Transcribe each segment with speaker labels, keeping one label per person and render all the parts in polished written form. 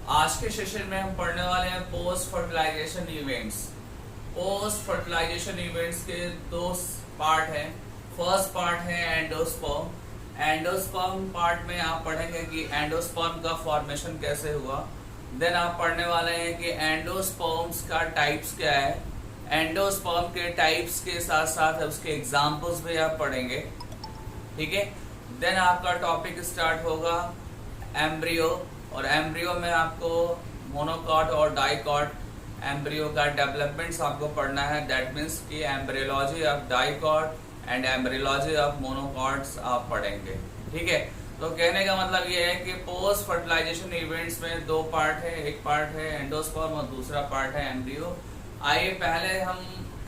Speaker 1: आज के सेशन में हम पढ़ने वाले हैं post fertilization events. Post fertilization events के दो पार्ट हैं। फर्स्ट पार्ट है एंडोस्पर्म। एंडोस्पर्म पार्ट में आप पढ़ेंगे कि एंडोस्पर्म का फॉर्मेशन कैसे हुआ। देन आप पढ़ने वाले हैं कि एंडोस्पर्म्स का टाइप्स क्या है। एंडोस्पर्म के टाइप्स के साथ साथ उसके एग्जाम्पल्स भी आप पढ़ेंगे, ठीक है। देन आपका टॉपिक स्टार्ट होगा एम्ब्रियो, और एम्ब्रियो में आपको मोनोकॉट और डाइकॉट एम्ब्रियो का डेवलपमेंट्स आपको पढ़ना है। दैट मीन्स कि embryology of dicot and embryology of monocots आप पढ़ेंगे, ठीक है। तो कहने का मतलब ये है कि पोस्ट फर्टिलाइजेशन इवेंट्स में दो पार्ट है, एक पार्ट है एंडोस्पर्म और दूसरा पार्ट है एम्ब्रियो। आइए पहले हम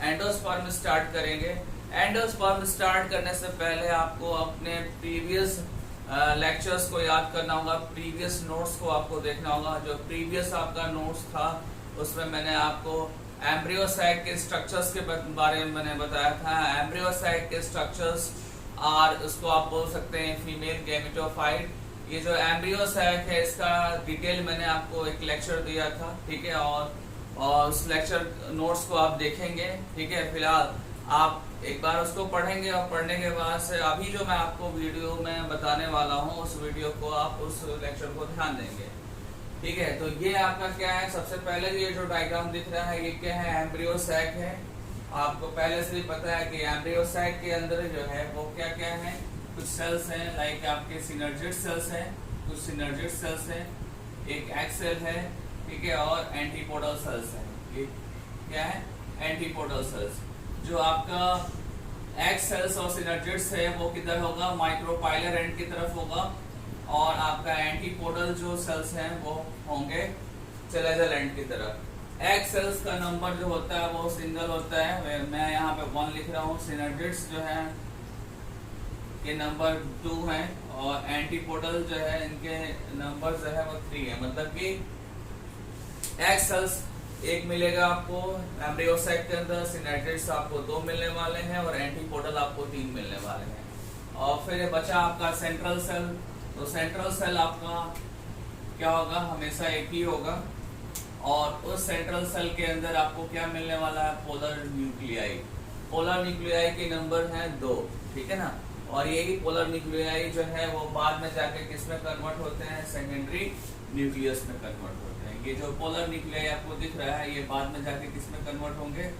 Speaker 1: एंडोस्पर्म स्टार्ट करेंगे। एंडोस्पर्म स्टार्ट करने से पहले आपको अपने प्रीवियस लेक्चर्स को याद करना होगा, प्रीवियस नोट्स को आपको देखना होगा। जो प्रीवियस आपका नोट्स था उसमें मैंने आपको एम्ब्रियोसाइट के स्ट्रक्चर्स के बारे में मैंने बताया था। एम्ब्रियोसाइट के स्ट्रक्चर्स और उसको आप बोल सकते हैं फीमेल गैमेटोफाइट। ये जो एम्ब्रियोसाइट है इसका डिटेल मैंने आपको एक लेक्चर दिया था, ठीक है, और उस लेक्चर नोट्स को आप देखेंगे, ठीक है। फिलहाल आप एक बार उसको पढ़ेंगे और पढ़ने के बाद से अभी जो मैं आपको वीडियो में बताने वाला हूँ उस वीडियो को आप उस लेक्चर को ध्यान देंगे, ठीक है। तो ये आपका क्या है, सबसे पहले ये जो डायग्राम दिख रहा है ये क्या है, एम्ब्रियोसाइट है। आपको पहले से ही पता है कि एम्ब्रियोसाइट के अंदर जो है वो क्या क्या है, कुछ सेल्स हैं लाइक आपके सिनर्जिड सेल्स हैं, कुछ सिनर्जिड सेल्स हैं, एक एग सेल है, ठीक है, और एंटीपोडल सेल्स हैं। ये क्या है, एंटीपोडल सेल्स। जो आपका एग सेल्स और सिनर्जिड्स है वो किधर होगा, माइक्रोपाइलर एंड की तरफ होगा, और आपका एंटीपोडल जो सेल्स हैं वो होंगे चेलेजल एंड की तरफ। एग सेल्स का नंबर जो होता है वो सिंगल होता है, मैं यहाँ पे 1 लिख रहा हूँ। सिनर्जिड्स जो है ये नंबर 2 है, और एंटीपोडल जो है इनके नंबर जो है वो 3 है। मतलब कि एग सेल्स 1 मिलेगा आपको एम्ब्रियोसाइट के अंदर, सिनर्जिड्स आपको 2 मिलने वाले हैं, और एंटीपोडल आपको 3 मिलने वाले हैं। और फिर बचा आपका सेंट्रल सेल। तो सेंट्रल सेल आपका क्या होगा, हमेशा एक ही होगा, और उस सेंट्रल सेल के अंदर आपको क्या मिलने वाला है, पोलर न्यूक्लियाई। पोलर न्यूक्लियाई के नंबर हैं 2, ठीक है ना। और यही पोलर न्यूक्लियाई जो है वो बाद में जाके किस में कन्वर्ट होते हैं, सेकेंडरी न्यूक्लियस में कन्वर्ट होते हैं। ये जो पोलर न्यूक्लियाई आपको दिख रहा है ये बाद में जाके किस में कन्वर्ट होंगे,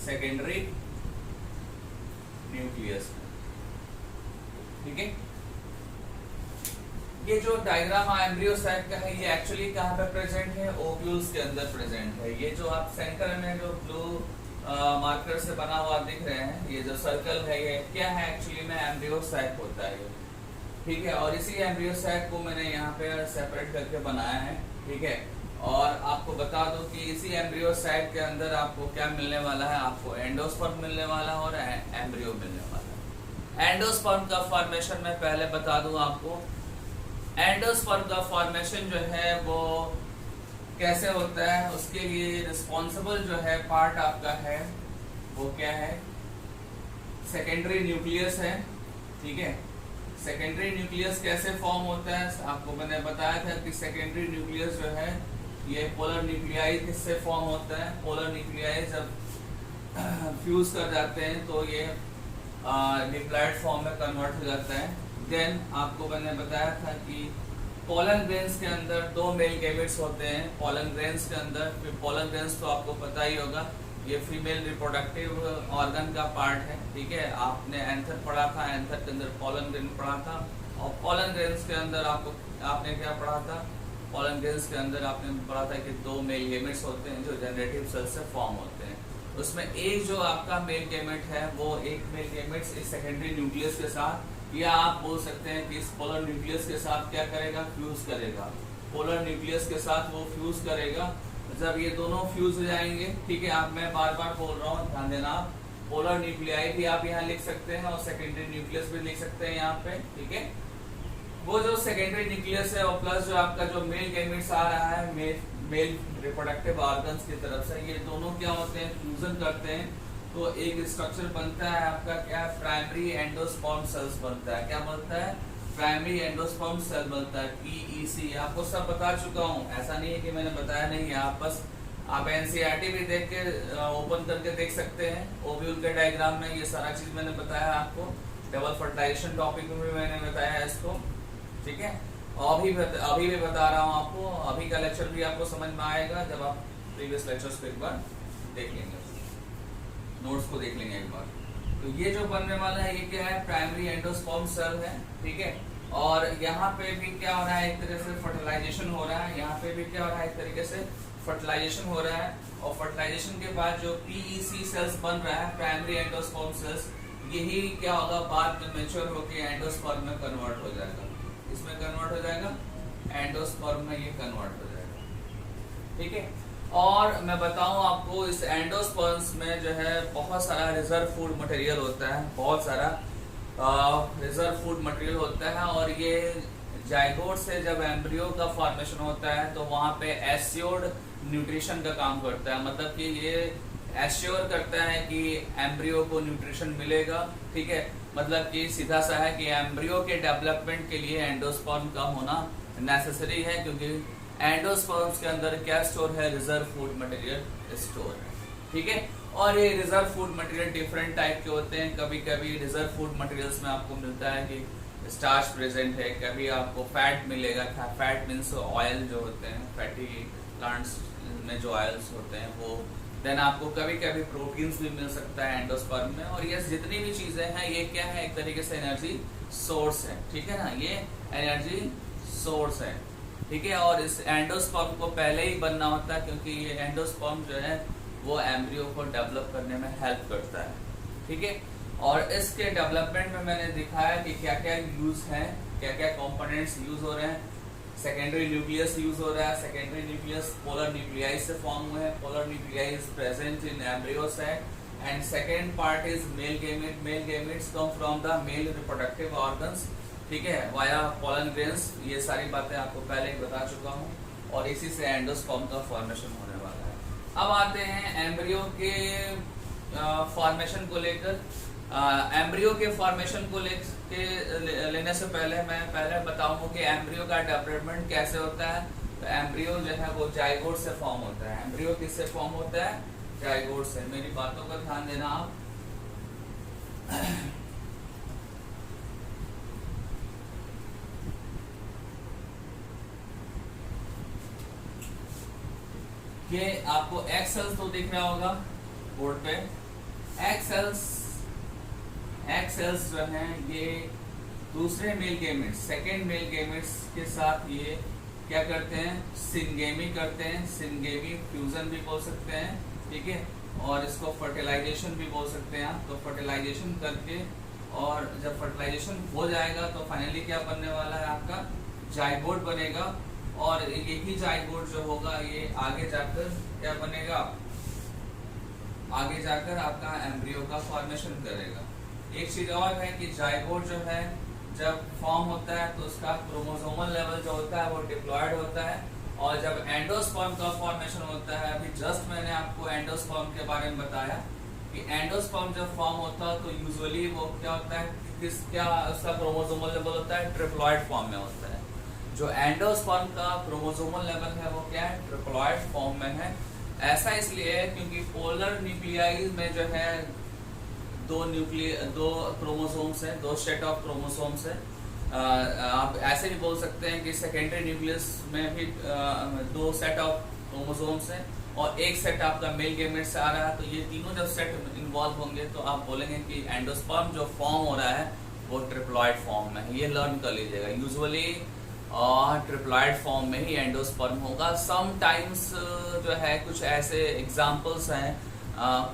Speaker 1: सेकेंडरी न्यूक्लियस में, ठीक है। ये जो डायग्राम एम्ब्रियोसाइट का है ये एक्चुअली कहाँ पे प्रेजेंट है, ओव्यूल्स के अंदर प्रेजेंट है। ये जो आप सेंटर में जो ब्लू मार्कर से बना हुआ दिख रहे हैं, ये जो सर्कल है ये क्या है, एक्चुअली में एम्ब्रियोसाइट होता है ये, ठीक है। और इसी एम्ब्रियोसाइट को मैंने यहाँ पे सेपरेट करके बनाया है, ठीक है। और आपको बता दूं कि इसी एम्ब्रियोसाइट के अंदर आपको क्या मिलने वाला है, आपको एंडोस्पर्म मिलने वाला है और एम्ब्रियो मिलने वाला है। एंडोस्पर्म का फॉर्मेशन मैं पहले बता दूं आपको। एंडोस्पर्म का फॉर्मेशन जो है वो कैसे होता है, उसके लिए रिस्पॉन्सिबल जो है पार्ट आपका है वो क्या है, सेकेंडरी न्यूक्लियस है, ठीक है। सेकेंडरी न्यूक्लियस कैसे फॉर्म होता है, आपको मैंने बताया था कि सेकेंडरी न्यूक्लियस जो है ये पोलर न्यूक्लियाई किससे फॉर्म होता है। पोलर न्यूक्लियाई जब फ्यूज कर जाते हैं तो ये डिप्लॉयड फॉर्म में कन्वर्ट हो जाता है। देन आपको मैंने बताया था कि पोलन ग्रेन्स के अंदर 2 मेल गैमेट्स होते हैं। पोलन ग्रेन्स के अंदर, पोलन ग्रेन्स तो आपको पता ही होगा, ये फीमेल रिप्रोडक्टिव ऑर्गन का पार्ट है, ठीक है। आपने एंथर पढ़ा था, एंथर के अंदर पोलन ग्रेन पढ़ा था, और पोलन ग्रेन्स के अंदर आपने क्या पढ़ा था, पोलन ग्रेन्स के अंदर आपने पढ़ा था कि 2 मेल गैमेट्स होते हैं जो जनरेटिव सेल से फॉर्म होते हैं। उसमें एक जो आपका मेल गैमेट है वो एक मेल गैमेट्स इस सेकेंडरी न्यूक्लियस के साथ, या आप बोल सकते हैं कि इस पोलर न्यूक्लियस के साथ क्या करेगा, फ्यूज करेगा। पोलर न्यूक्लियस के साथ वो फ्यूज करेगा। जब ये दोनों फ्यूज हो जाएंगे, ठीक है, आप मैं बार बार बोल रहा हूँ ध्यान देना, आप पोलर न्यूक्लियाई भी आप यहाँ लिख सकते हैं और सेकेंडरी न्यूक्लियस भी लिख सकते हैं यहाँ पे, ठीक है। वो जो सेकेंडरी न्यूक्लियस है और प्लस जो आपका जो मेल गैमेट्स आ रहा है मेल रिप्रोडक्टिव ऑर्गन्स की तरफ से, ये दोनों क्या होते हैं, फ्यूजन करते हैं तो एक स्ट्रक्चर बनता है आपका क्या, प्राइमरी एंडोस्पर्म सेल्स बनता है। क्या बनता है, प्राइमरी एंडोस्पर्म सेल बनता है, पीईसी। आपको सब बता चुका हूँ, ऐसा नहीं है कि मैंने बताया नहीं है। आप एनसीईआरटी भी देख के ओपन करके देख सकते हैं, ओव्यूल के डायग्राम में ये सारा चीज मैंने बताया आपको। डबल फर्टिलाइजेशन टॉपिक में भी मैंने बताया है इसको, ठीक है। अभी भी बता रहा हूँ आपको, अभी का लेक्चर भी आपको समझ में आएगा जब आप प्रीवियस लेक्चर्स को एक बार देख लेंगे, नोट्स को देख लेंगे एक बार। तो ये जो बनने वाला है ये क्या है, प्राइमरी एंडोस्पर्म सेल है, ठीक है। और यहाँ पे भी क्या हो रहा है, एक तरह से फर्टिलाइजेशन हो रहा है। यहाँ पे भी क्या हो रहा है, एक तरीके से फर्टिलाइजेशन हो रहा है। और फर्टिलाइजेशन के बाद जो पीईसी सेल्स बन रहा है, प्राइमरी एंडोस्पर्म सेल्स, यही क्या होगा, बाद में मैच्योर होकर एंडोस्पर्म में कन्वर्ट हो जाएगा। इसमें कन्वर्ट हो जाएगा, एंडोस्पर्म में ये कन्वर्ट हो जाएगा, ठीक है। और मैं बताऊं आपको, इस एंडोस्पर्म्स में जो है बहुत सारा रिजर्व फूड मटेरियल होता है, बहुत सारा रिजर्व फूड मटेरियल होता है। और ये जाइगोट से जब एम्ब्रियो का फॉर्मेशन होता है तो वहां पे एस्योर्ड न्यूट्रिशन का काम करता है। मतलब कि ये एश्योर करता है कि एम्ब्रियो को न्यूट्रिशन मिलेगा, ठीक है। मतलब कि सीधा सा है कि एम्ब्रियो के डेवलपमेंट के लिए एंडोस्पर्म का होना नेसेसरी है, क्योंकि एंडोस्पर्म्स के अंदर क्या स्टोर है, रिजर्व फूड मटेरियल स्टोर है, ठीक है। और ये reserve food material different type के होते हैं। कभी कभी रिजर्व फूड मटेरियल्स में आपको मिलता है कि स्टार्च प्रेजेंट है, कभी आपको फैट मिलेगा। फैट मीन्स ऑयल जो होते हैं, फैटी प्लांट्स में जो ऑयल्स होते हैं वो। देन आपको कभी कभी प्रोटीन्स भी मिल सकता है एंडोस्पर्म में। और ये जितनी भी चीजें हैं ये क्या है, एक तरीके से एनर्जी सोर्स है, ठीक है ना, ये एनर्जी सोर्स है, ठीक है। और इस एंडोस्पर्म को पहले ही बनना होता है, क्योंकि ये एंडोस्पर्म जो है वो एम्ब्रियो को डेवलप करने में हेल्प करता है, ठीक है। और इसके डेवलपमेंट में मैंने दिखाया कि क्या क्या यूज है, क्या क्या कंपोनेंट्स यूज हो रहे हैं। सेकेंडरी न्यूक्लियस यूज हो रहा है। सेकेंडरी न्यूक्लियस पोलर न्यूक्लियाई से फॉर्म हुए हैं। Polar nuclei is present in embryo sac. And second part is male gamete. Male gametes come from the male reproductive organs, ठीक है, वाया पोलन ग्रेन्स। ये सारी बातें आपको पहले ही बता चुका हूँ। और इसी से एंडोस्पर्म का फॉर्मेशन होने वाला है। अब आते हैं एम्ब्रियो के फॉर्मेशन को लेकर। एम्ब्रियो के फॉर्मेशन को लेने से पहले मैं बताऊंगा कि एम्ब्रियो का डेवलपमेंट कैसे होता है। तो एम्ब्रियो जो है वो जाइगोट से फॉर्म होता है। एम्ब्रियो किससे फॉर्म होता है, जाइगोट से। मेरी बातों का ध्यान देना आप। ये आपको एक्स सेल्स तो दिख रहा होगा बोर्ड पे। एक्स सेल्स जो हैं ये दूसरे male gametes, second male gametes के साथ ये क्या करते हैं, सिनगेमी करते हैं। सिनगेमी फ्यूजन भी बोल सकते हैं, ठीक है। और इसको फर्टिलाइजेशन भी बोल सकते हैं आप। तो फर्टिलाइजेशन करके, और जब फर्टिलाइजेशन हो जाएगा तो फाइनली क्या बनने वाला है, आपका जाइगोट बनेगा। और यही जाइगोट जो होगा ये आगे जाकर क्या बनेगा, आगे जाकर आपका एम्ब्रियो का फॉर्मेशन करेगा। एक चीज और है कि जाइगोट जो है जब फॉर्म होता है तो उसका क्रोमोसोमल लेवल जो होता है वो डिप्लॉयड होता है। और जब एंडोस्पर्म का फॉर्मेशन होता है, अभी जस्ट मैंने आपको एंडोस्पर्म के बारे में बताया कि एंडोस्पर्म जब फॉर्म होता है तो यूजुअली वो क्या होता है, क्या उसका क्रोमोसोमल लेवल होता है, ट्रिप्लॉयड फॉर्म में होता है। जो एंडोस्पर्म का क्रोमोसोमल लेवल है वो क्या है, ट्रिप्लॉयड फॉर्म में है। ऐसा इसलिए है क्योंकि पोलर न्यूक्लियाई में जो है दो क्रोमोसोम्स हैं, दो सेट ऑफ क्रोमोसोम्स हैं। आप ऐसे भी बोल सकते हैं कि सेकेंडरी न्यूक्लियस में भी दो सेट ऑफ क्रोमोसोम्स हैं और एक सेट आपका मेल गेमेट से आ रहा है। तो ये तीनों जब सेट इन्वॉल्व होंगे तो आप बोलेंगे कि एंडोस्पर्म जो फॉर्म हो रहा है वो ट्रिप्लॉयड फॉर्म में है। ये लर्न कर लीजिएगा। यूजुअली ट्रिप्लॉयड फॉर्म में ही एंडोस्पर्म होगा। समटाइम्स जो है कुछ ऐसे एग्जांपल्स हैं,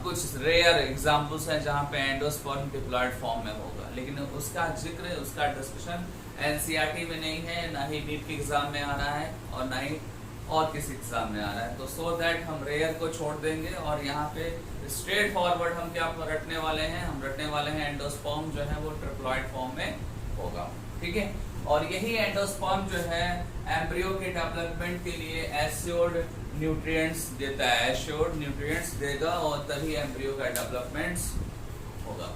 Speaker 1: कुछ रेयर एग्जांपल्स हैं जहाँ पे एंडोस्पर्म ट्रिप्लॉयड फॉर्म में होगा, लेकिन उसका जिक्र, उसका डिस्कशन एनसीईआरटी में नहीं है, ना ही नीट के एग्जाम में आ रहा है और ना ही और किसी एग्जाम में आ रहा है। तो सो दैट हम रेयर को छोड़ देंगे और यहाँ पे स्ट्रेट फॉरवर्ड हम क्या रटने वाले हैं, हम रटने वाले हैं एंडोस्पर्म जो है वो ट्रिप्लॉयड फॉर्म में होगा, ठीक है। और यही एंडोस्पर्म जो है एम्ब्रियो के डेवलपमेंट के लिए एश्योर्ड न्यूट्रिएंट्स देता है, एश्योर्ड न्यूट्रिएंट्स देगा और तभी एम्ब्रियो का डेवलपमेंट होगा,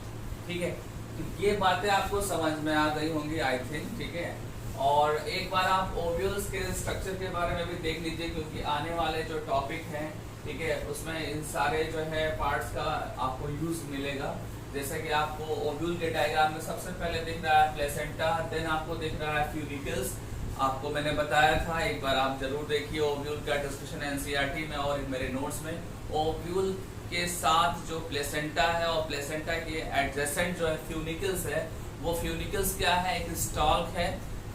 Speaker 1: ठीक है। तो ये बातें आपको समझ में आ गई होंगी आई थिंक, ठीक है। और एक बार आप ओव्यूल्स के स्ट्रक्चर के बारे में भी देख लीजिए, क्योंकि आने वाले जो टॉपिक हैं, ठीक है, उसमें इन सारे जो है पार्ट्स का आपको यूज मिलेगा। जैसे कि आपको ओव्यूल के डायग्राम में सबसे पहले दिख रहा है प्लेसेंटा, देन आपको दिख रहा है फ्यूनिकल्स। आपको मैंने बताया था, एक बार आप जरूर देखिए ओव्यूल का डिस्कशन एनसीईआरटी में और मेरे नोट्स में। ओव्यूल के साथ जो प्लेसेंटा है और प्लेसेंटा के एडजेसेंट जो है फ्यूनिकल्स है, वो फ्यूनिकल्स क्या है, एक स्टॉल्क है।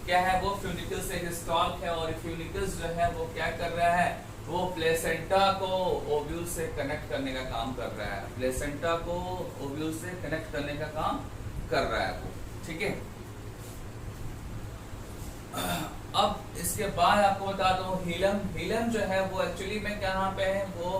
Speaker 1: क्या है वो? फ्यूनिकल्स एक स्टॉल्क है, और फ्यूनिकल्स जो है वो क्या कर रहा है, वो प्लेसेंटा को ओव्यूल से कनेक्ट करने का काम कर रहा है। प्लेसेंटा को ओव्यूल से कनेक्ट करने का काम कर रहा है वो, ठीक है। अब इसके बाद आपको बता दूं हीलम। हीलम जो है वो एक्चुअली में कहाँ पे है, वो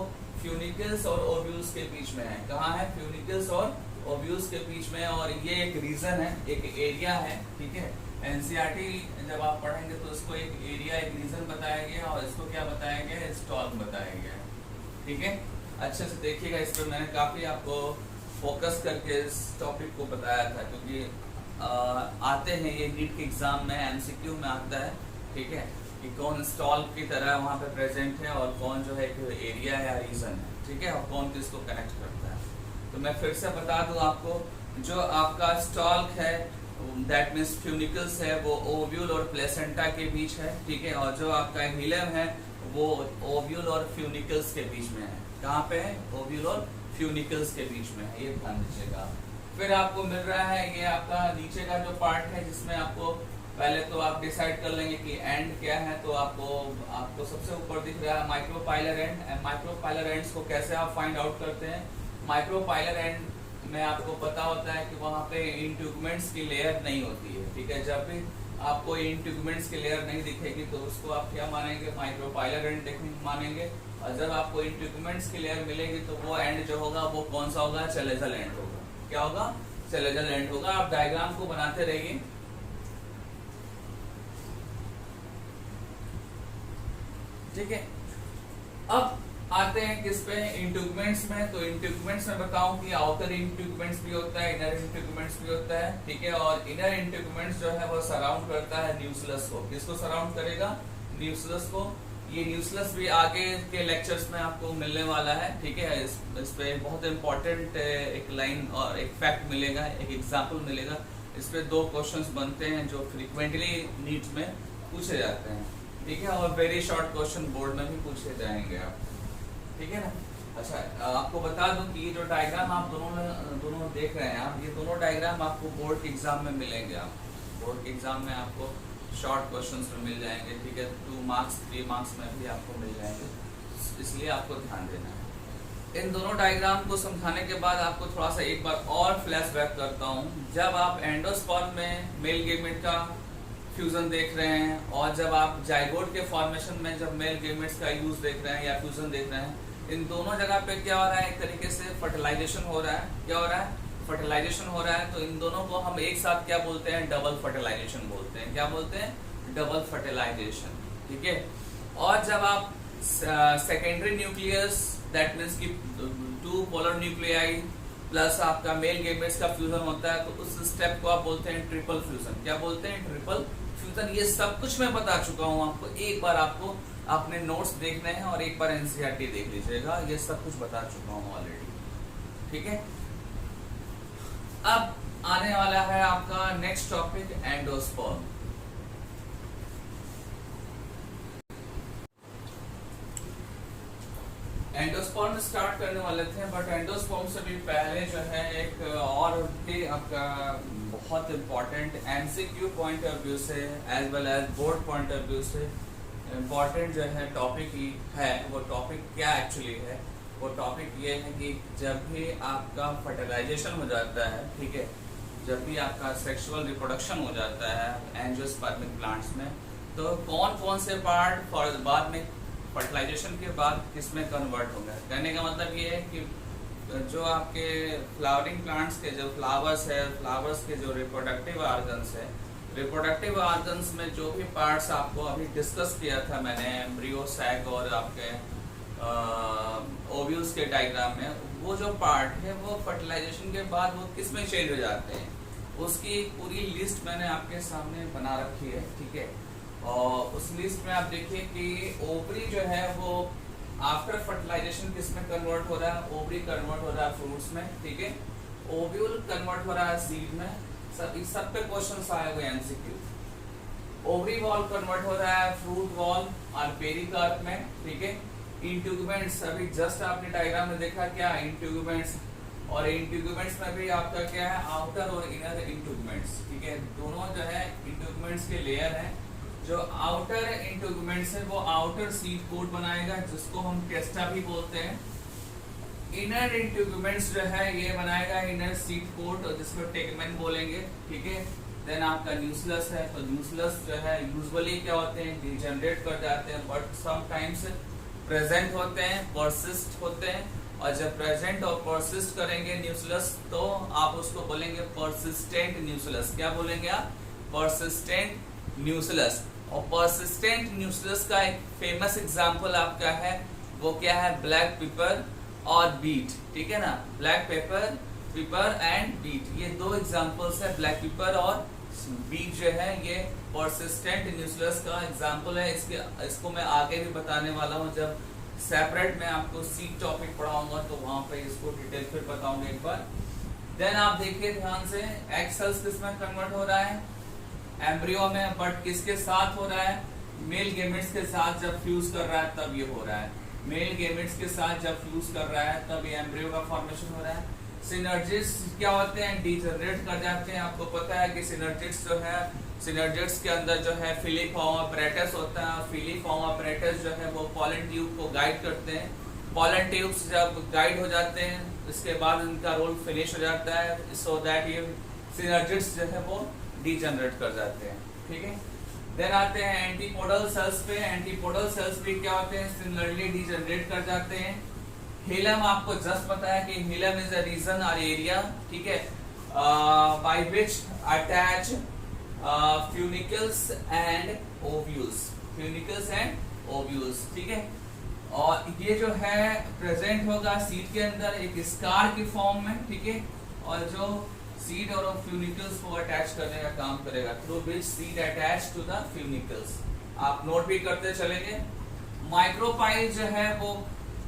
Speaker 1: फ्यूनिकल्स और ओव्यूल्स के बीच में है। कहाँ है? फ्यूनिकल्स और ओव्यूल्स के बीच में। और ये एक रीजन है, एक एरिया है, ठीक है। एनसीईआरटी जब आप पढ़ेंगे तो इसको एक एरिया, एक रीजन बताया गया, और इसको क्या बताया गया, स्टॉल्क बताया गया, ठीक है। अच्छे से देखिएगा, इस पर मैंने काफी आपको फोकस करके इस टॉपिक को बताया था, क्योंकि आते हैं ये नीट के एग्जाम में, एमसीक्यू में आता है, ठीक है, कि कौन स्टॉल्क की तरह वहाँ पे प्रेजेंट है और कौन जो है एक एरिया या रीजन है, ठीक है, और कौन किसको कनेक्ट करता है। तो मैं फिर से बता दूं आपको, जो आपका स्टॉल्क है दैट मीन्स फ्यूनिकल्स है, वो ओव्यूल और प्लेसेंटा के बीच है, ठीक है। और जो आपका हीलम है वो ओव्यूल और फ्यूनिकल्स के बीच में है। कहाँ पे है? ओव्यूल और फ्यूनिकल्स के बीच में है, ये ध्यान दीजिएगा। फिर आपको मिल रहा है ये आपका नीचे का जो पार्ट है, जिसमें आपको पहले तो आप डिसाइड कर लेंगे कि एंड क्या है। तो आपको सबसे ऊपर दिख रहा है माइक्रोपाइलर एंड। माइक्रोपाइलर एंड्स को कैसे आप फाइंड आउट करते हैं? माइक्रोपाइलर एंड में आपको पता होता है कि वहाँ पे इंट्यूगमेंट्स की लेयर नहीं होती है, ठीक है। जब भी आपको इंट्यूगमेंट्स की लेयर नहीं दिखेगी तो उसको आप क्या मानेंगे? माइक्रोपाइलर एंड मानेंगे। और जब आपको इंट्यूगमेंट्स की लेयर मिलेगी तो वो एंड जो होगा वो कौन सा होगा? चेलेजल एंड होगा। क्या होगा? चेलेजल एंड होगा। आप डायग्राम को बनाते रहिए। ठीक है, अब आते हैं किस पे? इंट्यूगमेंट्स में। तो इंट्यूगमेंट्स में बताऊं कि आउटर इंट्यूगमेंट्स भी होता है, इनर इंट्यूगमेंट्स भी होता है, ठीक है। और इनर इंट्यूगमेंट्स जो है वो सराउंड करता है न्यूक्लियस को। किसको सराउंड करेगा? न्यूक्लियस को। ये न्यूक्लियस भी आगे के लेक्चर्स में आपको मिलने वाला है, ठीक है। इस पे बहुत इंपॉर्टेंट एक लाइन और एक फैक्ट मिलेगा, एक एग्जाम्पल मिलेगा। इस पे 2 क्वेश्चंस बनते हैं जो फ्रीक्वेंटली नीट में पूछे जाते हैं, ठीक है। और वेरी शॉर्ट क्वेश्चन बोर्ड में भी पूछे जाएंगे आप, ठीक है ना। अच्छा, आपको बता दूं कि ये जो डायग्राम आप दोनों देख रहे हैं, आप ये दोनों डायग्राम आपको बोर्ड के एग्जाम में मिलेंगे। आप बोर्ड के एग्जाम में आपको शॉर्ट क्वेश्चंस में मिल जाएंगे, ठीक है। 2 मार्क्स 3 मार्क्स में भी आपको मिल जाएंगे, इसलिए आपको ध्यान देना है। इन दोनों डायग्राम को समझाने के बाद आपको थोड़ा सा एक बार और फ्लैशबैक करता हूँ। जब आप एंडोस्पर्म में मेल गेमेट का फ्यूजन देख रहे हैं, और जब आप जाइगोट के फॉर्मेशन में जब मेल गेमेट्स का यूज देख रहे हैं या फ्यूजन देख रहे हैं, इन दोनों जगह पे क्या हो रहा है? एक तरीके से फर्टिलाइजेशन हो रहा है। क्या हो रहा है? फर्टिलाइजेशन हो रहा है। तो इन दोनों को हम एक साथ क्या बोलते हैं? डबल फर्टिलाइजेशन बोलते हैं। क्या बोलते हैं? डबल फर्टिलाइजेशन, ठीक है। और जब आप सेकेंडरी न्यूक्लियस दैट मीन्स की 2 पोलर न्यूक्लियाई प्लस आपका मेल गेमेट्स का फ्यूजन होता है, तो उस स्टेप को आप बोलते हैं ट्रिपल फ्यूजन। क्या बोलते हैं? Triple fusion. ये सब कुछ मैं बता चुका हूँ आपको। एक बार आपको अपने नोट्स देखने हैं और एक बार एनसीईआरटी देख लीजिएगा, ये सब कुछ बता चुका हूँ ऑलरेडी, ठीक है। अब आने वाला है आपका next topic, endosperm. Endosperm start करने वाले थे, बट एंडोस्पर्म से भी पहले जो है एक और भी आपका बहुत important MCQ point of view से as well as board point of view से इम्पोर्टेंट जो है टॉपिक ही है। वो टॉपिक क्या एक्चुअली है? वो टॉपिक ये है कि जब भी आपका फर्टिलाइजेशन हो जाता है, ठीक है, जब भी आपका सेक्सुअल रिप्रोडक्शन हो जाता है एंजियोस्पर्मिक प्लांट्स में, तो कौन कौन से पार्ट बाद में फर्टिलाइजेशन के बाद किसमें कन्वर्ट होंगे? कहने का मतलब ये है कि जो आपके फ्लावरिंग प्लांट्स के जो फ्लावर्स है, फ्लावर्स के जो रिप्रोडक्टिव ऑर्गन्स है, रिप्रोडक्टिव ऑर्गन्स में जो भी पार्ट्स आपको अभी डिस्कस किया था मैंने एम्ब्रियो, सैक और आपके ओव्यूल्स के डायग्राम में, वो जो पार्ट है वो फर्टिलाइजेशन के बाद वो किस में चेंज हो जाते हैं? उसकी एक पूरी लिस्ट मैंने आपके सामने बना रखी है, ठीक है। और उस लिस्ट में आप देखिए कि ओवरी जो है वो आफ्टर फर्टिलाइजेशन किस में कन्वर्ट हो रहा है, ओवरी कन्वर्ट हो रहा है फ्रूट्स में, ठीक है। ओव्यूल कन्वर्ट हो रहा है सीड में। इस सब पे क्वेश्चंस आए हुए एमसीक्यू। ओवरी वॉल कन्वर्ट हो रहा है फ्रूट वॉल और पेरिकार्प में, ठीक है। इंट्यूगमेंट्स, अभी जस्ट आपने डायग्राम में देखा क्या इंट्यूगमेंट्स, और इंट्यूगमेंट्स में भी आपका क्या है आउटर और इनर इंट्यूगमेंट्स, ठीक है। दोनों जो है इंट्यूगमेंट्स के लेयर हैं। जो आउटर इंट्यूगमेंट्स है वो आउटर सीड कोट बनाएगा जिसको हम टेस्टा भी बोलते हैं। इनर इंट्यूगमेंट्स जो है ये बनाएगा इनर सीड कोट जिसको टेगमेन बोलेंगे, ठीक है। देन आपका न्यूक्लियस है, तो न्यूक्लियस जो है यूजुअली क्या होते हैं डिजेनरेट कर जाते हैं, बट समटाइम्स प्रेजेंट होते हैं, परसिस्ट होते हैं। और जब प्रेजेंट और परसिस्ट करेंगे न्यूक्लियस तो आप उसको बोलेंगे परसिस्टेंट न्यूक्लियस। क्या बोलेंगे आप? Persistent nucleus. और परसिस्टेंट न्यूक्लियस का एक फेमस एग्जांपल आपका है वो क्या है? ब्लैक पेपर और बीट, ठीक है ना। ब्लैक पेपर एंड बीट, ये दो एग्जांपल्स है। ब्लैक पेपर और बीट जो है ये परसिस्टेंट न्यूक्लियस का एग्जांपल है। इसको मैं आगे भी बताने वाला हूँ, जब सेपरेट मैं आपको सीड टॉपिक पढ़ाऊंगा तो वहां पे इसको डिटेल फिर बताऊंगा एक बार। देन आप देखिए ध्यान से, एग सेल्स किसमें कन्वर्ट हो रहा है? एम्ब्रियो में, बट किसके साथ हो रहा है? मेल गेमेट्स के साथ जब फ्यूज कर रहा है तब ये हो रहा है। मेल गेमेट्स के साथ जब फ्यूज कर रहा है तब ये एम्ब्रियो का फॉर्मेशन हो रहा है। सिनर्जिड्स क्या होते हैं? डीजनरेट कर जाते हैं। आपको पता है कि सिनर्जिड्स जो है, सिनर्जिड्स के अंदर जो है फिलीफॉर्म अपैरेटस होता है। फिलीफॉर्म अपैरेटस जो है वो पॉलन ट्यूब को गाइड करते हैं। पॉलन ट्यूब्स जब गाइड हो जाते हैं इसके बाद इनका रोल फिनिश हो जाता है, सो दैट ये सिनर्जिड्स जो है वो डीजनरेट कर जाते हैं, ठीक है। देन आते हैं एंटीपोडल सेल्स पे। एंटीपोडल सेल्स भी क्या होते हैं? सिमिलरली डीजनरेट कर जाते हैं। हिलम, आपको जस्ट पता है कि हिलम इज अ रीजन और एरिया, ठीक है, by which attach फ्यूनिकल्स and ovules, फ्यूनिकल्स and ovules, ठीक है। और ये जो है प्रेजेंट होगा सीड के अंदर एक स्कार की फॉर्म में, ठीक है। और जो सीड और फ्यूनिकल्स को अटैच करने का काम करेगा, through which seed attach to the funicles. आप नोट भी करते चलेंगे। माइक्रोपाइल जो है वो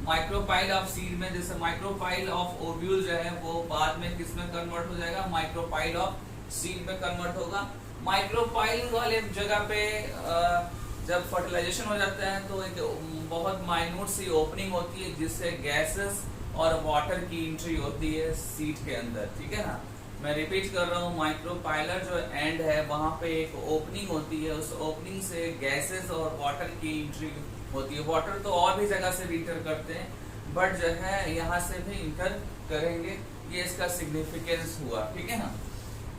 Speaker 1: माइक्रोपाइल ऑफ सीड में, जैसे माइक्रोपाइल ऑफ ओव्यूल जो है वो बाद में किस में कन्वर्ट हो जाएगा? माइक्रोपाइल ऑफ सीड में कन्वर्ट होगा। माइक्रोपाइल वाले जगह पे जब फर्टिलाइजेशन हो जाता है तो एक बहुत माइन्यूट सी ओपनिंग होती है जिससे गैसेस और वाटर की एंट्री होती है सीड के अंदर, ठीक है ना। मैं रिपीट कर रहा हूँ, माइक्रोपाइलर जो एंड है वहां पे एक ओपनिंग होती है, उस ओपनिंग से गैसेस और वाटर की एंट्री होती है। वाटर तो और भी जगह से भी इंटर करते हैं, बट जो है यहाँ से भी इंटर करेंगे, ये इसका सिग्निफिकेंस हुआ, ठीक है ना।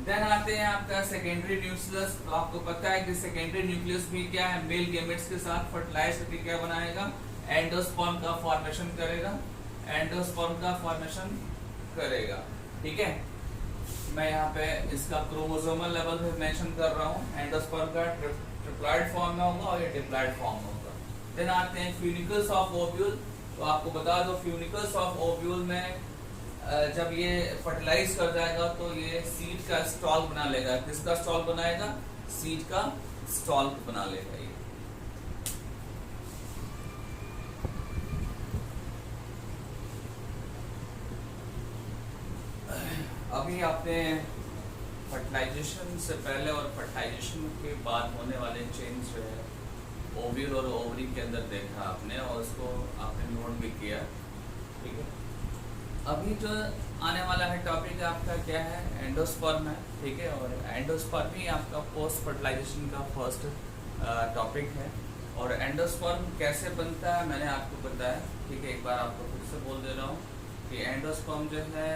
Speaker 1: देन आते हैं आपका सेकेंडरी न्यूक्लियस। तो आपको पता है कि सेकेंडरी न्यूक्लियस भी क्या है? मेल गेमेट्स के साथ फर्टिलाइज करके क्या बनाएगा? एंडोस्पर्म का फॉर्मेशन करेगा, एंडोस्पर्म का फॉर्मेशन करेगा, ठीक है। मैं यहाँ पे इसका क्रोमोसोमल लेवल पे मेंशन कर रहा हूँ। एंडोस्पर्म का ट्रिप्लॉइड फॉर्म में होगा और ये डिप्लॉइड फॉर्म में होगा। देन आते हैं फ्यूनिकल्स ऑफ ओव्यूल। तो आपको बता दो फ्यूनिकल्स ऑफ ओव्यूल में जब ये फर्टिलाइज कर जाएगा तो ये सीड का स्टॉल बना लेगा। किसका स्टॉल बनाएगा? सीड का स्टॉल बना लेगा ये। अभी आपने फर्टिलाइजेशन से पहले और फर्टिलाइजेशन के बाद होने वाले चेंज जो है ओव्यूल और ओवरी के अंदर देखा आपने और उसको आपने नोट भी किया, ठीक है। अभी जो आने वाला है टॉपिक आपका क्या है? एंडोस्पर्म है, ठीक है। और एंडोस्पर्म ही आपका पोस्ट फर्टिलाइजेशन का फर्स्ट टॉपिक है। और एंडोस्पर्म कैसे बनता है मैंने आपको बताया, ठीक है। एक बार आपको फिर से बोल दे रहा हूँ कि एंडोस्पर्म जो है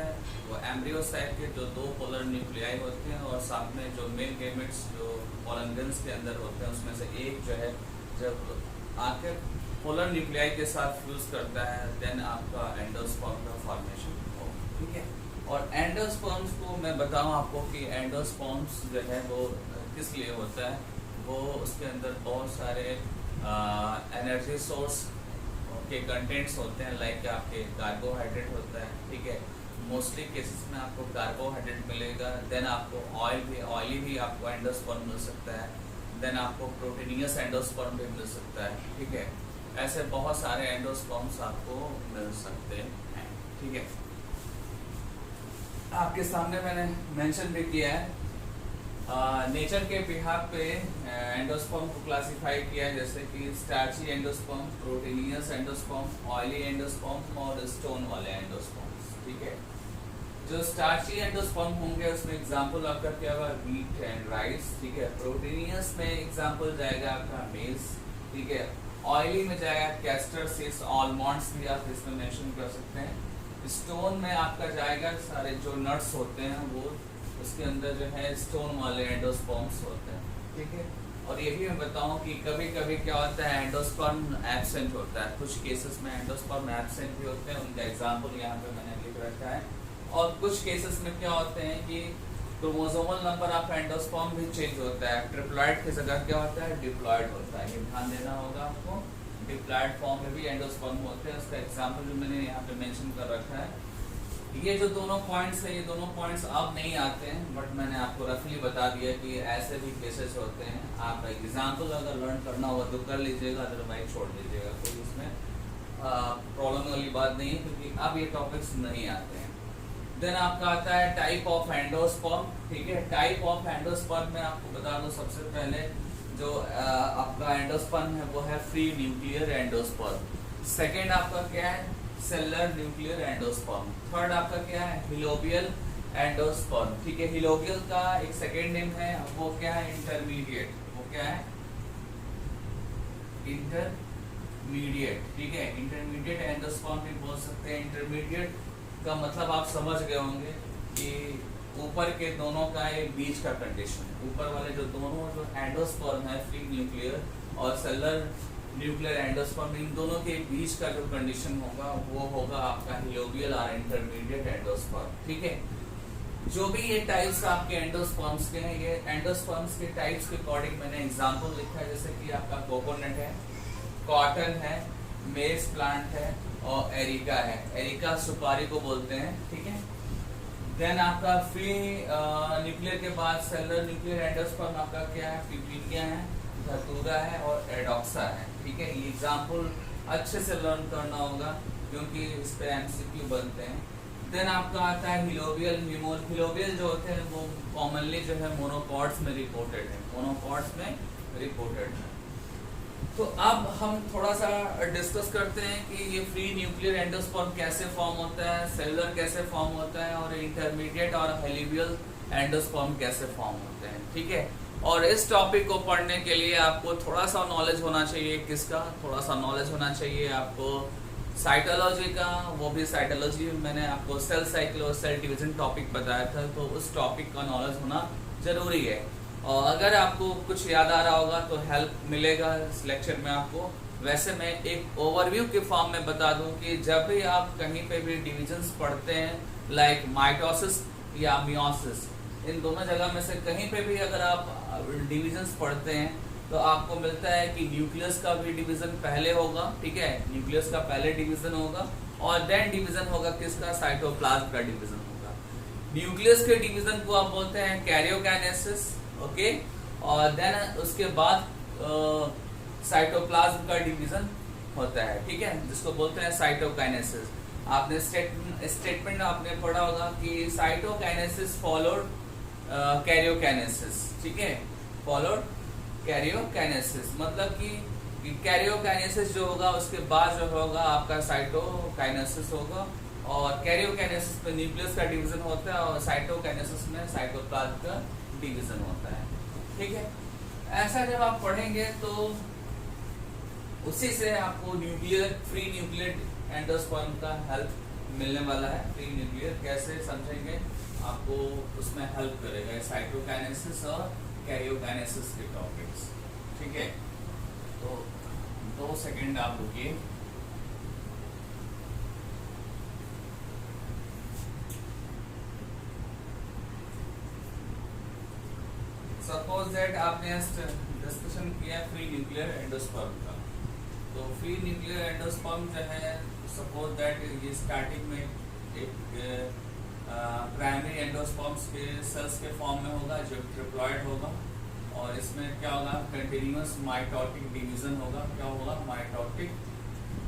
Speaker 1: वो एम्ब्रियो साइट के जो दो पोलर न्यूक्लियाई होते हैं और साथ में जो मेल गेमेट्स जो पोलन ग्रेन्स के अंदर होते हैं उसमें से एक जो है जब आकर पोलर न्यूक्लियाई के साथ फ्यूज करता है देन आपका एंडोस्पर्म का फॉर्मेशन होगा, ठीक है। और एंडोस्पर्म्स को मैं बताऊं आपको कि एंडोस्पर्म्स जो है वो किस लिए होता है? वो उसके अंदर बहुत सारे एनर्जी सोर्स के कंटेंट्स होते हैं, लाइक आपके कार्बोहाइड्रेट होता है, ठीक है। मोस्टली केसेस में आपको कार्बोहाइड्रेट मिलेगा, देन आपको ऑयली भी आपको एंडोस्पर्म मिल सकता है, देन आपको प्रोटीनियस एंडोस्पर्म भी मिल सकता है, ठीक है। ऐसे बहुत सारे एंडोस्पर्म्स आपको मिल सकते हैं, ठीक है। आपके सामने मैंने मेंशन भी किया है नेचर के बिहाफ पे एंडोस्पर्म को क्लासिफाई किया है, जैसे कि starchy endosperm, proteinaceous endosperm, oily endosperm और स्टोन वाले एंडोस्पर्म्स, ठीक है। जो स्टार्ची एंडोस्पर्म होंगे उसमें एग्जांपल आपका क्या होगा, व्हीट एंड राइस, ठीक है। प्रोटीनियस में एग्जांपल जाएगा आपका मेज, ठीक है। ऑयली में जाएगा कैस्टर सीड्स, आलमंड्स भी आप इसमें मेंशन कर सकते हैं। स्टोन में आपका जाएगा सारे जो नट्स होते हैं वो, उसके अंदर जो है स्टोन वाले एंडोस्पर्म्स होते हैं, ठीक है। और ये भी मैं बताऊं कि कभी कभी क्या होता है एंडोस्पर्म एब्सेंट होता है, कुछ केसेस में एंडोस्पर्म एब्सेंट भी होते हैं, उनका एग्जांपल यहाँ पे मैंने लिख रखा है। और कुछ केसेस में क्या होते हैं कि क्रोमोसोमल नंबर ऑफ एंडोस्पर्म भी चेंज होता है, ट्रिप्लॉइड की जगह क्या होता है डिप्लॉइड होता है, ये ध्यान देना होगा आपको। डिप्लॉइड फॉर्म में भी एंडोस्पर्म होते हैं, उसका एग्जांपल जो मैंने यहाँ पे मेंशन कर रखा है। ये जो दोनों पॉइंट्स है, ये दोनों पॉइंट्स अब नहीं आते हैं, बट मैंने आपको रफली बता दिया कि ऐसे भी केसेस होते हैं। आप एग्जांपल अगर लर्न करना होगा तो कर लीजिएगा, अदरवाइज छोड़ दीजिएगा, कोई इसमें प्रॉब्लम वाली बात नहीं है, क्योंकि अब ये टॉपिक्स नहीं आते हैं। देन आपका आता है टाइप ऑफ एंडोस्पर्म, ठीक है। टाइप ऑफ एंडोस्पर्म में आपको बता दूं सबसे पहले जो आपका एंडोस्पर्म है वो है फ्री न्यूक्लियर एंडोस्पर्म। सेकेंड आपका क्या है, सेलुलर न्यूक्लियर एंडोस्पर्म। थर्ड आपका क्या है, हिलोबियल एंडोस्पर्म, ठीक है। हिलोबियल का एक सेकेंड नेम है, वो क्या है, इंटरमीडिएट, वो क्या है, इंटरमीडिएट, ठीक है। इंटरमीडिएट एंडोस्पर्म भी बोल सकते हैं। इंटरमीडिएट का मतलब आप समझ गए होंगे कि ऊपर के दोनों का एक बीच का कंडीशन, ऊपर वाले जो दोनों जो एंडोस्पर्म है फ्री न्यूक्लियर और सेलुलर न्यूक्लियर एंडोस्पर्म, इन दोनों के बीच का जो कंडीशन होगा वो होगा आपका हिलोबियल और इंटरमीडिएट एंडोस्पर्म, ठीक है। जो भी ये टाइप्स आपके एंडोस्पर्म्स के हैं, ये एंडोस्पर्म्स के टाइप्स के अकॉर्डिंग मैंने एग्जांपल लिखा है, जैसे कि आपका कोकोनट है, कॉटन है, मेज प्लांट है और एरिका है। एरिका सुपारी को बोलते हैं, ठीक है। देन आपका फ्री न्यूक्लियर के बाद सेलुलर न्यूक्लियर एंडोस्पर्म आपका क्या है, पिपीनिया है, धतूरा है और एडोक्सा है, ठीक है। ये एग्जांपल अच्छे से लर्न करना होगा क्योंकि इस पे एमसीक्यू बनते हैं। देन आपका आता है हिलोबियल। हिलोबियल जो होते हैं वो कॉमनली जो है मोनोकॉट्स में रिपोर्टेड है, मोनोकॉट्स में रिपोर्टेड है। तो अब हम थोड़ा सा डिस्कस करते हैं कि ये फ्री न्यूक्लियर एंडोस्पर्म कैसे फॉर्म होता है, सेलुलर कैसे फॉर्म होता है और इंटरमीडिएट और हिलोबियल एंडोस्पर्म कैसे फॉर्म होते हैं, ठीक है। और इस टॉपिक को पढ़ने के लिए आपको थोड़ा सा नॉलेज होना चाहिए, किसका, थोड़ा सा नॉलेज होना चाहिए आपको साइटोलॉजी का। वो भी साइटोलॉजी मैंने आपको सेल साइकिल और सेल डिवीजन टॉपिक बताया था, तो उस टॉपिक का नॉलेज होना जरूरी है। और अगर आपको कुछ याद आ रहा होगा तो हेल्प मिलेगा इस लेक्चर में आपको। वैसे मैं एक ओवरव्यू के फॉर्म में बता दूं कि जब भी आप कहीं पे भी डिविजन्स पढ़ते हैं, लाइक माइटोसिस या मियोसिस, इन दोनों जगह में से कहीं पे भी अगर आप डिविजन्स पढ़ते हैं तो आपको मिलता है कि न्यूक्लियस का भी डिवीजन पहले होगा, ठीक है। न्यूक्लियस का पहले डिवीजन होगा और देन डिवीजन होगा किसका, साइटोप्लाज्म का डिवीजन होगा। न्यूक्लियस के डिवीजन को आप बोलते हैं कैरियोकाइनेसिस, ओके। और देन उसके बाद साइटोप्लाज्म का डिवीजन होता है, ठीक है, जिसको बोलते हैं साइटोकाइनेसिस। आपने स्टेटमेंट आपने पढ़ा होगा कि साइटोकाइनेसिस फॉलोड कैरियोकाइनेसिस, ठीक है, फॉलोड कैरियोकाइनेसिस, मतलब कि कैरियोकाइनेसिस जो होगा उसके बाद जो होगा आपका साइटोकाइनेसिस होगा। और कैरियोकाइनेसिस में न्यूक्लियस का डिवीजन होता है और साइटोकाइनेसिस में साइटोप्लाज्म का डिवीजन होता है, ठीक है। ऐसा जब आप पढ़ेंगे तो उसी से आपको न्यूक्लियर फ्री न्यूक्लियर एंडोस्पर्म का हेल्प मिलने वाला है। फ्री न्यूक्लियर कैसे समझेंगे आपको उसमें हेल्प करेगा साइटोकाइनेसिस और कैरियोकाइनेसिस के टॉपिक्स, ठीक है। तो 2 सेकंड आप रुकिए। सपोज दैट आपने डिस्कशन किया फ्री न्यूक्लियर एंडोस्पर्म का, तो फ्री न्यूक्लियर एंडोस्पर्म जो है सपोज दैट ये स्टार्टिंग में एक प्राइमरी एंडोस्पर्म्स के सेल्स के फॉर्म में होगा जो ट्रिप्लॉइड होगा, और इसमें क्या होगा, कंटिन्यूअस माइटोटिक डिवीजन होगा। क्या होगा, माइटोटिक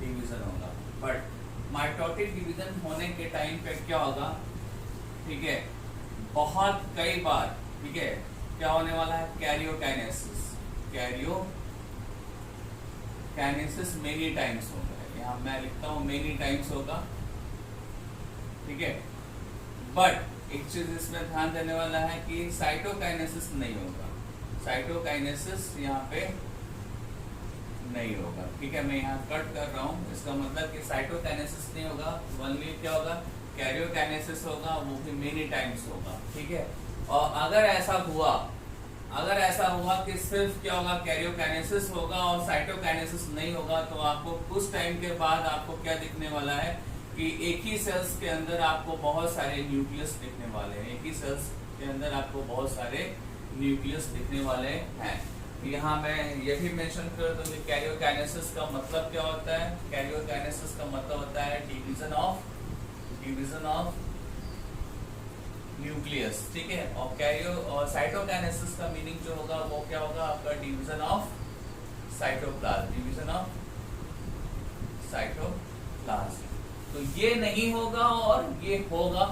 Speaker 1: डिवीजन होगा। बट माइटोटिक डिवीजन होने के टाइम पे क्या होगा, ठीक है, बहुत कई बार, ठीक है, क्या होने वाला है, कैरियोकाइनेसिस। कैरियोकाइनेसिस मेनी टाइम्स होगा, यहाँ मैं लिखता हूँ मेनी टाइम्स होगा, ठीक है। बट एक चीज इसमें ध्यान देने वाला है कि साइटोकाइनेसिस नहीं होगा, साइटोकाइनेसिस यहाँ पे नहीं होगा, ठीक है। मैं यहाँ कट कर रहा हूँ, इसका मतलब कि साइटोकाइनेसिस नहीं होगा, ओनली क्या होगा, कैरियोकाइनेसिस होगा, वो भी मेनी टाइम्स होगा, ठीक है। और अगर ऐसा हुआ कि सिर्फ क्या होगा, कैरियोकाइनेसिस होगा और साइटोकाइनेसिस नहीं होगा, तो आपको कुछ टाइम के बाद आपको क्या दिखने वाला है कि एक ही सेल्स के अंदर आपको बहुत सारे न्यूक्लियस दिखने वाले हैं, एक ही सेल्स के अंदर आपको बहुत सारे न्यूक्लियस दिखने वाले हैं। यहाँ मैं ये भी मेंशन कर दूं कि कैरियोकाइनेसिस का मतलब क्या होता है। कैरियोकाइनेसिस का मतलब होता है डिवीजन ऑफ न्यूक्लियस, ठीक है। और साइटोकाइनेसिस का मीनिंग जो होगा वो क्या होगा, आपका डिवीजन ऑफ साइटोप्लाज्म, तो ये नहीं होगा और ये होगा,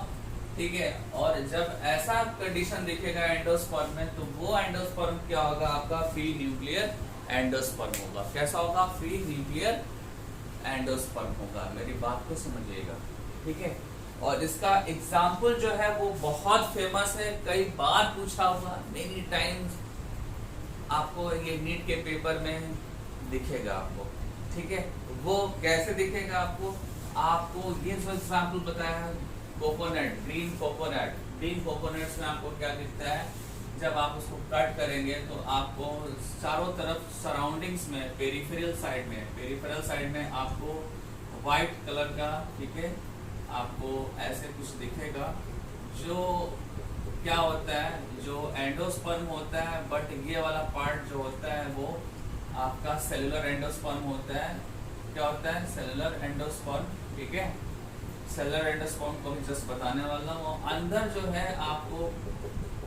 Speaker 1: ठीक है। और जब ऐसा कंडीशन दिखेगा एंडोस्पर्म में, तो वो एंडोस्पर्म क्या होगा, आपका फ्री न्यूक्लियर एंडोस्पर्म होगा। कैसा होगा, फ्री न्यूक्लियर एंडोस्पर्म होगा। मेरी बात को समझिएगा, ठीक है। और इसका एग्जाम्पल जो है वो बहुत फेमस है, कई बार पूछा हुआ, मेनी टाइम्स आपको ये नीट के पेपर में दिखेगा आपको, ठीक है। वो कैसे दिखेगा आपको ये जो एग्जाम्पल बताया है, कोकोनट, ग्रीन कोकोनट्स में आपको क्या दिखता है, जब आप उसको कट करेंगे तो आपको चारों तरफ सराउंडिंग्स में पेरिफेरल साइड में आपको व्हाइट कलर का, ठीक है, आपको ऐसे कुछ दिखेगा, जो क्या होता है, जो एंडोस्पर्म होता है। बट ये वाला पार्ट जो होता है वो आपका सेलुलर एंडोस्पर्म होता है। क्या होता है, सेलुलर एंडोस्पर्म, ठीक है। सेलुलर एंडोस्पर्म को भी जस्ट बताने वाला हूँ। अंदर जो है आपको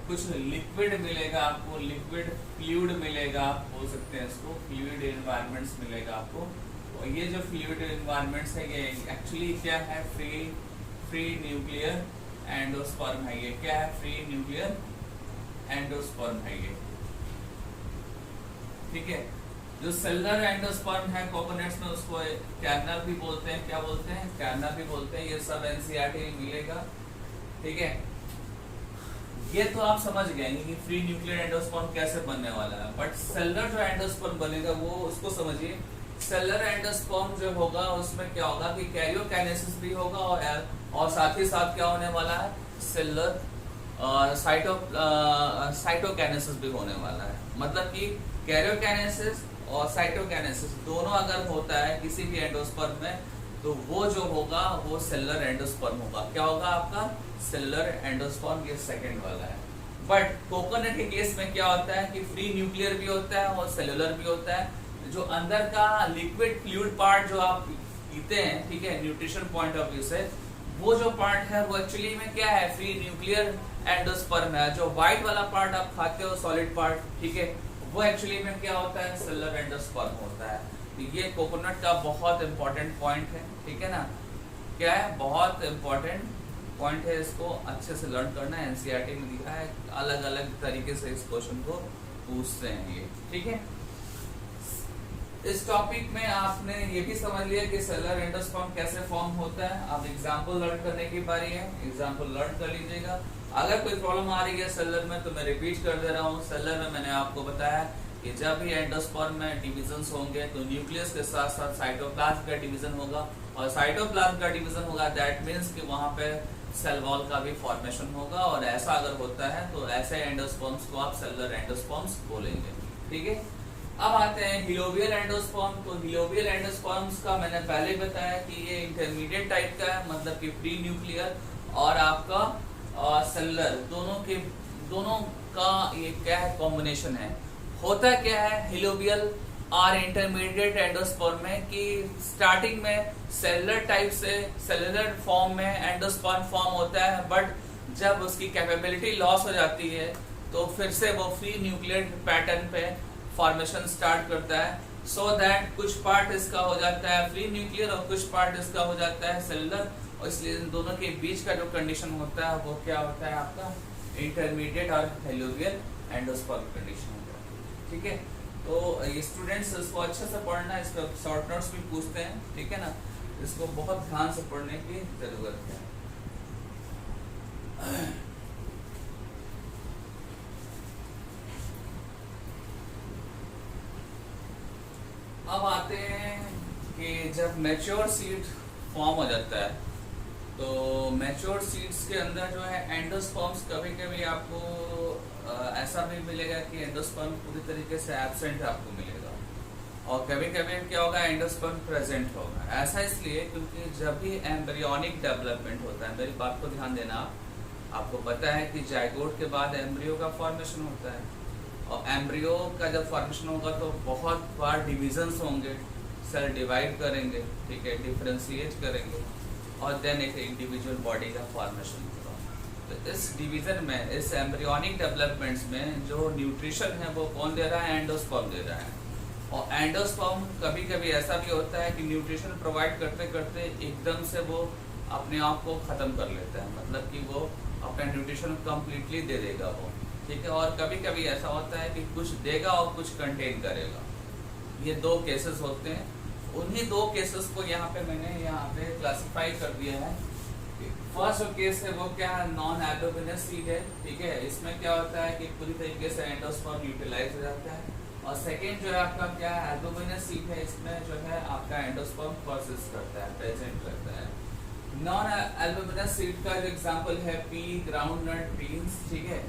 Speaker 1: कुछ लिक्विड मिलेगा, आपको लिक्विड फ्लूइड मिलेगा, आप बोल सकते हैं इसको, फ्लूइड एनवायरनमेंट्स मिलेगा आपको। और ये जो फ्लूइड एनवायरनमेंट्स है ये एक्चुअली क्या है, फ्री न्यूक्लियर एंडोस्पर्म है। ये क्या है, फ्री न्यूक्लियर एंडोस्पर्म है ये, ठीक है। जो सेलुलर एंडोस्पर्म है कोकोनट्स में, उसको कैर्नर भी बोलते हैं। क्या बोलते हैं, कैर्नर भी बोलते हैं। ये सब एनसीईआरटी में मिलेगा, ठीक है। ये तो आप समझ गए कि फ्री न्यूक्लियर एंडोस्पर्म कैसे बनने वाला है। बट सेलुलर जो एंडोस्पर्म बनेगा वो उसको समझिए। सेलुलर एंडोस्पर्म जो होगा उसमें क्या होगा कि कैरियोकाइनेसिस भी होगा, और साथ ही साथ क्या होने वाला है, सेलुलर साइटोकाइनेसिस भी होने वाला है। मतलब कि कैरियोकाइनेसिस और साइटोकाइनेसिस दोनों अगर होता है किसी भी एंडोस्पर्म में, तो वो जो होगा वो सेलुलर एंडोस्पर्म होगा। क्या होगा आपका, सेलुलर एंडोस्पर्म, ये सेकंड वाला है। बट कोकोनट के केस में क्या होता है कि फ्री न्यूक्लियर भी होता है और सेलुलर भी होता है। जो अंदर का लिक्विड फ्लूइड पार्ट जो आप पीते हैं, ठीक है, न्यूट्रिशन पॉइंट ऑफ व्यू से, वो जो पार्ट है वो एक्चुअली में क्या है, फ्री न्यूक्लियर एंडोस्पर्म है। जो व्हाइट वाला पार्ट आप खाते हो, सॉलिड पार्ट, ठीक है, वो एक्चुअली में क्या होता है, सेलुलर एंडोस्पर्म होता है। तो ये कोकोनट का बहुत इंपॉर्टेंट पॉइंट है, ठीक है ना। क्या है, बहुत इंपॉर्टेंट पॉइंट है, इसको अच्छे से लर्न करना है। एनसीईआरटी में दिखा है, अलग अलग तरीके से इस क्वेश्चन को पूछते हैं ये, ठीक है। इस टॉपिक में आपने ये भी समझ लिया कि सेलुलर एंडोस्पर्म कैसे फॉर्म होता है। अब एग्जांपल लर्न करने की बारी है, एग्जांपल लर्न कर लीजिएगा। अगर कोई प्रॉब्लम आ रही है सेलुलर में तो मैं रिपीट कर दे रहा हूँ। सेलुलर में मैंने आपको बताया कि जब भी एंडोस्पर्म में डिविजन्स होंगे तो न्यूक्लियस के साथ साथ साइटोप्लाज्म का डिवीजन होगा, और साइटोप्लाज्म का डिवीजन होगा दैट मीन्स कि वहाँ पे सेल वॉल का भी फॉर्मेशन होगा। और ऐसा अगर होता है तो ऐसे एंडोस्पर्म्स को आप सेलुलर एंडोस्पर्म्स बोलेंगे, ठीक है। अब आते हैं हिलोबियल एंडोस्पर्म। तो हिलोबियल एंडोस्पर्म्स का मैंने पहले बताया कि ये इंटरमीडिएट टाइप का है, मतलब कि प्री न्यूक्लियर और आपका सेलुलर, दोनों का ये क्या है, कॉम्बिनेशन है। होता क्या है हिलोबियल और इंटरमीडिएट एंडोस्पर्म में कि स्टार्टिंग में सेलुलर टाइप से सेलुलर फॉर्म में एंडोस्पर्म फॉर्म होता है, बट जब उसकी कैपेबिलिटी लॉस हो जाती है तो फिर से वो फ्री न्यूक्लियर पैटर्न पे फॉर्मेशन स्टार्ट करता है, सो दैट कुछ पार्ट इसका हो जाता है फ्री न्यूक्लियर और कुछ पार्ट इसका हो जाता है सेलुलर, और इसलिए इन दोनों के बीच का जो कंडीशन होता है वो क्या होता है आपका इंटरमीडिएट और हेलोवियल एंडोस्पर्म कंडीशन होता है। ठीक है, तो ये स्टूडेंट्स इसको अच्छे से पढ़ना, इसको शॉर्ट नोट्स भी पूछते हैं, ठीक है ना, इसको बहुत ध्यान से पढ़ने की जरूरत है। अब आते हैं कि जब मैच्योर सीड फॉर्म हो जाता है तो मैच्योर सीड्स के अंदर जो है एंडोस्पर्म्स कभी कभी आपको ऐसा भी मिलेगा कि एंडोस्पर्म पूरी तरीके से एब्सेंट आपको मिलेगा, और कभी कभी क्या होगा एंडोस्पर्म प्रेजेंट होगा। ऐसा इसलिए क्योंकि जब भी एम्ब्रियोनिक डेवलपमेंट होता है, मेरी बात को ध्यान देना, आपको पता है कि जाइगोट के बाद एम्ब्रियो का फॉर्मेशन होता है, और एम्ब्रियो का जब फॉर्मेशन होगा तो बहुत बार डिविजन्स होंगे, सेल डिवाइड करेंगे, ठीक है, डिफरेंशिएट करेंगे, और देन एक इंडिविजुअल बॉडी का फॉर्मेशन होगा। तो इस डिवीजन में, इस एम्ब्रियोनिक डेवलपमेंट्स में जो न्यूट्रिशन है वो कौन दे रहा है, एंडोस्पर्म दे रहा है। और एंडोस्पर्म कभी कभी ऐसा भी होता है कि न्यूट्रिशन प्रोवाइड करते करते एकदम से वो अपने आप को ख़त्म कर लेता है, मतलब कि वो अपना न्यूट्रिशन कम्प्लीटली दे देगा वो, ठीक है। और कभी कभी ऐसा होता है कि कुछ देगा और कुछ कंटेन करेगा, ये दो केसेस होते हैं। उन्हीं दो केसेस को यहाँ पे मैंने यहाँ पे क्लासिफाई कर दिया है। फर्स्ट जो केस है वो क्या है, नॉन एल्बुमिनस सीड है, ठीक है। इसमें क्या होता है कि पूरी तरीके से एंडोस्पर्म यूटिलाइज हो जाता है। और सेकेंड जो है आपका क्या है, एल्बुमिनस सीड है, इसमें जो है आपका एंडोस्पर्म परसिस्ट करता है, प्रेजेंट करता है। नॉन एल्बुमिनस सीड का जो एग्जांपल है पी, ग्राउंडनट, बीन्स, ठीक है।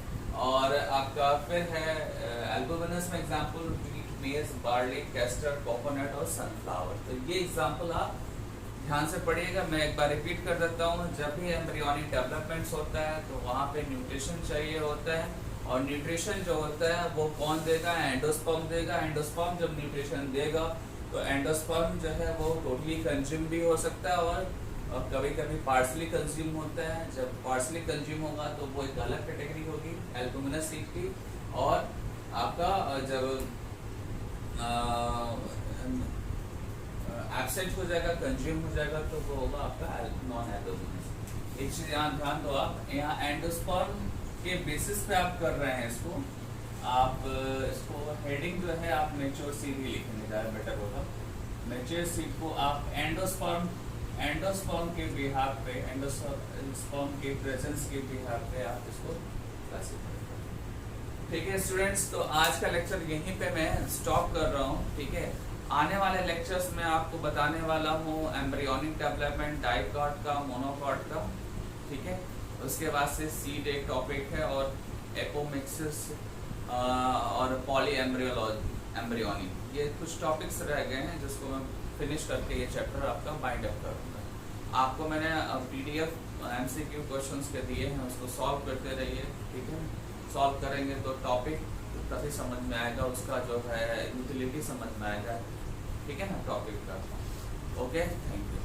Speaker 1: और आपका फिर है एल्बुमिनस में एग्जांपल मेज, बार्ली, कैस्टर, कोकोनट और सनफ्लावर। तो ये एग्जांपल आप ध्यान से पढ़िएगा। मैं एक बार रिपीट कर देता हूँ, जब भी एम्ब्रियोनिक डेवलपमेंट्स होता है तो वहाँ पे न्यूट्रिशन चाहिए होता है, और न्यूट्रिशन जो होता है वो कौन देगा, एंडोस्पर्म देगा। एंडोस्पर्म जब न्यूट्रिशन देगा तो एंडोस्पर्म जो है वो टोटली कंज्यूम भी हो सकता है, और कभी कभी पार्सली कंज्यूम होता है। जब पार्सली कंज्यूम होगा तो वो एक अलग कैटेगरी होगी एल्बुमिनस सीड की। और आपका जब एब्सेंट हो जाएगा, कंज्यूम हो जाएगा, तो वो होगा आपका नॉन एल्बुमिनस। एक चीज यहाँ ध्यान दो, आप यहाँ एंडोस्पर्म के बेसिस पे आप कर रहे हैं इसको, आप इसको हेडिंग जो है आप मैच्योर सीड ही लिखेंगे, ज़्यादा बेटर होगा। मैच्योर सीड को आप एंडोस्पर्म के बिहाफ पे, एंडोस्पर्म के प्रेजेंस के बिहाफ पे आप इसको क्लासिफाई करें। ठीक है स्टूडेंट्स, तो आज का लेक्चर यहीं पे मैं स्टॉप कर रहा हूँ, ठीक है। आने वाले लेक्चर्स में आपको बताने वाला हूँ एम्ब्रियोनिक डेवलपमेंट डाइकॉट का, मोनोकॉट का, ठीक है। उसके बाद से सीड एक टॉपिक है, और एपोमिक्सिस और पॉली एम्ब्रियोनिक, ये कुछ टॉपिक्स रह गए हैं जिसको मैं फिनिश करके ये चैप्टर आपका बाइंड अप करूँगा। आपको मैंने PDF MCQ क्वेश्चंस के दिए हैं, उसको सॉल्व करते रहिए, ठीक है। सॉल्व करेंगे तो टॉपिक तभी समझ में आएगा, उसका जो है यूटिलिटी समझ में आएगा, ठीक है ना, टॉपिक का। Okay, thank you.